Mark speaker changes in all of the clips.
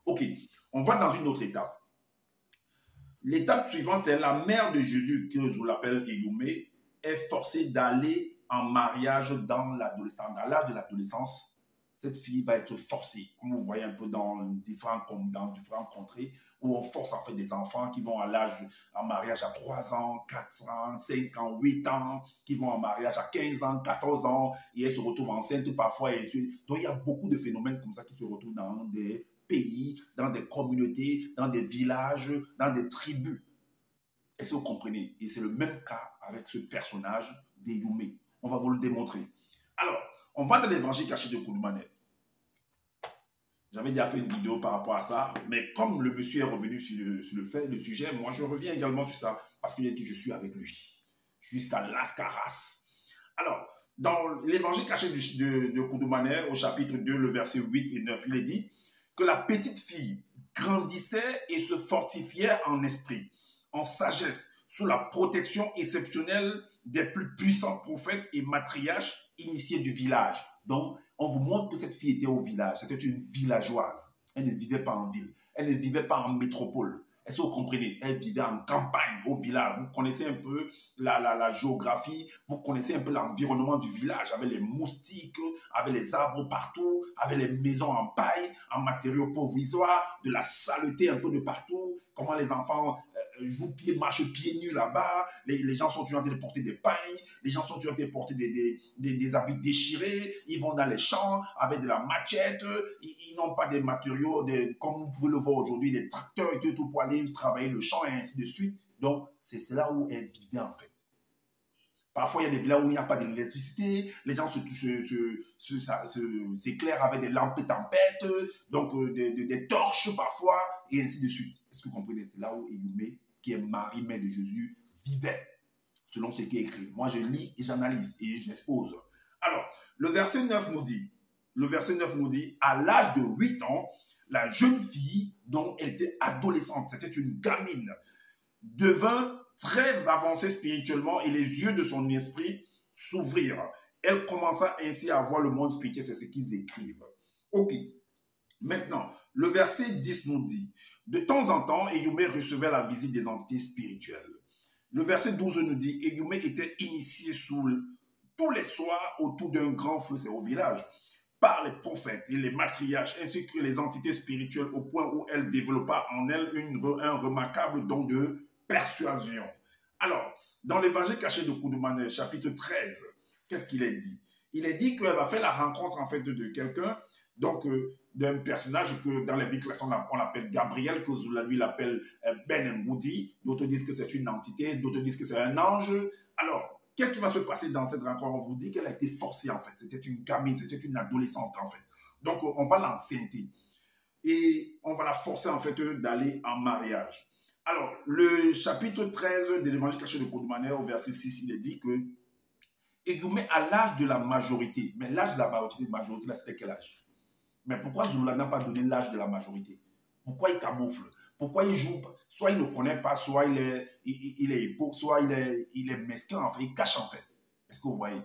Speaker 1: Ok, on va dans une autre étape. L'étape suivante, c'est la mère de Jésus, que je l'appelle Éyoumé, est forcée d'aller en mariage dans l'adolescence. À l'âge de l'adolescence, cette fille va être forcée, comme vous voyez un peu dans différentes contrées, où on force en fait des enfants qui vont à l'âge en mariage à 3 ans, 4 ans, 5 ans, 8 ans, qui vont en mariage à 15 ans, 14 ans, et elles se retrouvent enceintes parfois. Et donc il y a beaucoup de phénomènes comme ça qui se retrouvent dans des pays, dans des communautés, dans des villages, dans des tribus. Est-ce que vous comprenez? Et c'est le même cas avec ce personnage d'Éyoumé. On va vous le démontrer. Alors, on va dans l'évangile caché de Kouloumané. J'avais déjà fait une vidéo par rapport à ça, mais comme le monsieur est revenu sur le sujet, moi je reviens également sur ça, parce qu'il a dit que je suis avec lui, jusqu'à l'Ascaras. Alors, dans l'évangile caché de Kouloumané, au chapitre 2, le verset 8 et 9, il est dit que la petite fille grandissait et se fortifiait en esprit, en sagesse, sous la protection exceptionnelle des plus puissants prophètes et matriarches initiés du village. Donc, on vous montre que cette fille était au village. C'était une villageoise. Elle ne vivait pas en ville. Elle ne vivait pas en métropole. Est-ce que vous comprenez? Elle vivait en campagne, au village. Vous connaissez un peu la géographie, vous connaissez un peu l'environnement du village, avec les moustiques, avec les arbres partout, avec les maisons en paille, en matériaux provisoires, de la saleté un peu de partout, comment les enfants marchent pieds nus là-bas, les gens sont toujours en train de porter des pailles, les gens sont toujours en train de porter des habits déchirés, ils vont dans les champs avec de la machette, ils n'ont pas des matériaux, comme vous pouvez le voir aujourd'hui, des tracteurs et tout pour aller travailler le champ et ainsi de suite. Donc, c'est là où elle vivait en fait. Parfois, il y a des villages où il n'y a pas d'électricité, les gens s'éclairent avec des lampes tempêtes, donc des torches parfois, et ainsi de suite. Est-ce que vous comprenez? C'est là où Éyoumé, qui est Marie-Mère de Jésus, vivait, selon ce qui est écrit. Moi, je lis et j'analyse et j'expose. Alors, le verset 9 nous dit, à l'âge de 8 ans, la jeune fille, dont elle était adolescente, c'était une gamine, devint très avancée spirituellement et les yeux de son esprit s'ouvrirent. Elle commença ainsi à voir le monde spirituel, c'est ce qu'ils écrivent. Ok. Maintenant, le verset 10 nous dit, de temps en temps, Éyoumé recevait la visite des entités spirituelles. Le verset 12 nous dit, Éyoumé était initié tous les soirs autour d'un grand feu, c'est au village, par les prophètes et les matriarches, ainsi que les entités spirituelles, au point où elle développa en elle un remarquable don de persuasion. Alors, dans l'évangile caché de Kouloumané, chapitre 13, qu'est-ce qu'il est dit? Il est dit qu'elle va faire la rencontre en fait de quelqu'un, donc d'un personnage que dans les Bibles on appelle Gabriel, que lui l'appelle Ben Ngoudi, d'autres disent que c'est une entité, d'autres disent que c'est un ange. Alors, qu'est-ce qui va se passer dans cette rencontre? On vous dit qu'elle a été forcée en fait, c'était une gamine, c'était une adolescente en fait. Donc on va l'enceinte et on va la forcer en fait d'aller en mariage. Alors, le chapitre 13 de l'évangile caché de Kouloumané, au verset 6, il est dit que Éyoumé à l'âge de la majorité, mais l'âge de la majorité, là, c'était quel âge? Mais pourquoi Zouloula n'a pas donné l'âge de la majorité? Pourquoi il camoufle? Pourquoi il joue? Soit il ne connaît pas, soit il est hypocrite, soit il est mesquin, en fait, il cache en fait. Est-ce que vous voyez?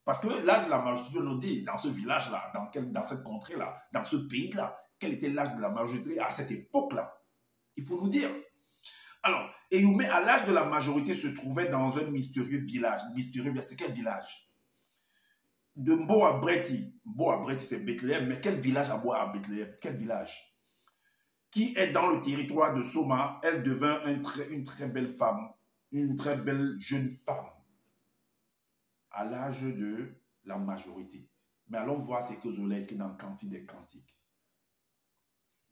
Speaker 1: Parce que l'âge de la majorité, on nous dit, dans ce village-là, dans cette contrée-là, dans ce pays-là, quel était l'âge de la majorité à cette époque-là? Il faut nous dire. Alors, Éyoumé, à l'âge de la majorité, se trouvait dans un mystérieux village. Mystérieux, c'est quel village? De Mboabreti. Mboabreti, c'est Bethléem, mais quel village à Boa à Bethléem? Quel village? Qui est dans le territoire de Soma, elle devint une très belle femme, une très belle jeune femme, à l'âge de la majorité. Mais allons voir ce que Zola écrit dans Cantique des Cantiques.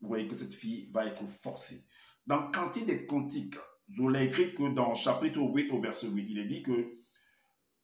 Speaker 1: Vous voyez que cette fille va être forcée. Dans Cantique des Cantiques, Zola écrit que dans chapitre 8 au verset 8, il est dit que,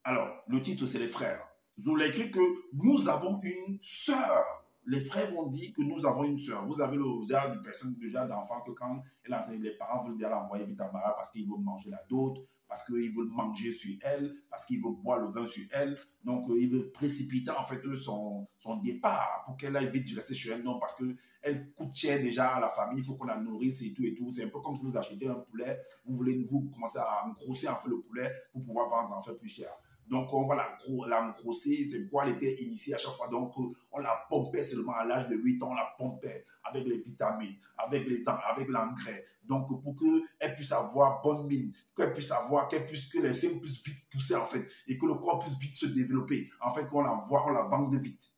Speaker 1: alors, le titre c'est les frères. Zola écrit que nous avons une sœur. Les frères vont dire que nous avons une sœur. Vous avez le genre de personnes déjà d'enfants que quand les parents veulent déjà l'envoyer vite à Mara parce qu'ils veulent manger la dot, parce qu'ils veulent manger sur elle, parce qu'ils veulent boire le vin sur elle. Donc, ils veulent précipiter en fait son départ pour qu'elle aille vite rester chez elle. Non, parce qu'elle coûte cher déjà à la famille, il faut qu'on la nourrisse et tout et tout. C'est un peu comme si vous achetez un poulet, vous commencez à engrosser en fait le poulet pour pouvoir vendre en fait plus cher. Donc, on va l'engrosser. C'est pourquoi elle était initiée à chaque fois. Donc, on la pompait seulement à l'âge de 8 ans. On la pompait avec les vitamines vitamines, avec l'engrais. Donc, pour qu'elle puisse avoir bonne mine, qu'elle puisse avoir, que les seins puissent vite pousser, en fait, et que le corps puisse vite se développer. En fait, qu'on la vende vite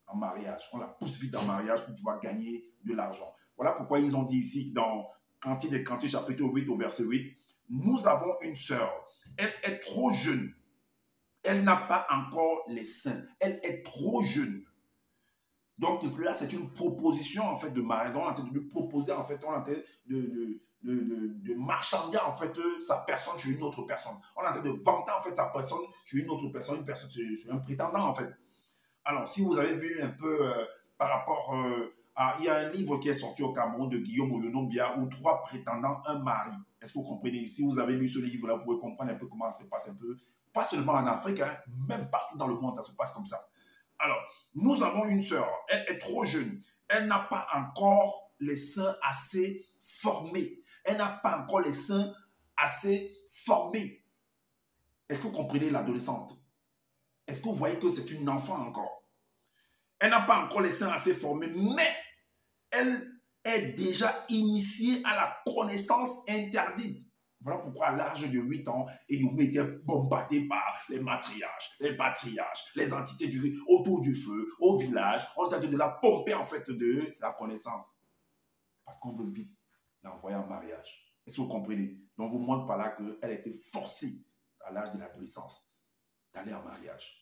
Speaker 1: en mariage. On la pousse vite en mariage pour pouvoir gagner de l'argent. Voilà pourquoi ils ont dit ici, dans Cantique des Cantiques, chapitre 8, au verset 8, nous avons une sœur. Elle est trop jeune. Elle n'a pas encore les seins. Elle est trop jeune. Donc, là, c'est une proposition, en fait, de mariage. On est en train de lui proposer, en fait, on est en train de marchander, en fait, sa personne chez une autre personne. On est en train de vanter, en fait, sa personne chez une autre personne, chez un prétendant, en fait. Alors, si vous avez vu un peu par rapport à... Il y a un livre qui est sorti au Cameroun de Guillaume Oyonombia où 3 prétendants, un mari. Est-ce que vous comprenez? Si vous avez lu ce livre-là, vous pouvez comprendre un peu comment ça se passe un peu. Pas seulement en Afrique, hein, même partout dans le monde, ça se passe comme ça. Alors, nous avons une sœur. Elle est trop jeune. Elle n'a pas encore les seins assez formés. Elle n'a pas encore les seins assez formés. Est-ce que vous comprenez l'adolescente? Est-ce que vous voyez que c'est une enfant encore? Elle n'a pas encore les seins assez formés, mais elle est déjà initiée à la connaissance interdite. Voilà pourquoi à l'âge de 8 ans, Eyoumé était bombardé par les matriarches, les patriarches, les entités autour du feu, au village. On tente de la pomper en fait de la connaissance. Parce qu'on veut vite l'envoyer en mariage. Est-ce que vous comprenez? Donc, on vous montre par là qu'elle a été forcée à l'âge de l'adolescence d'aller en mariage.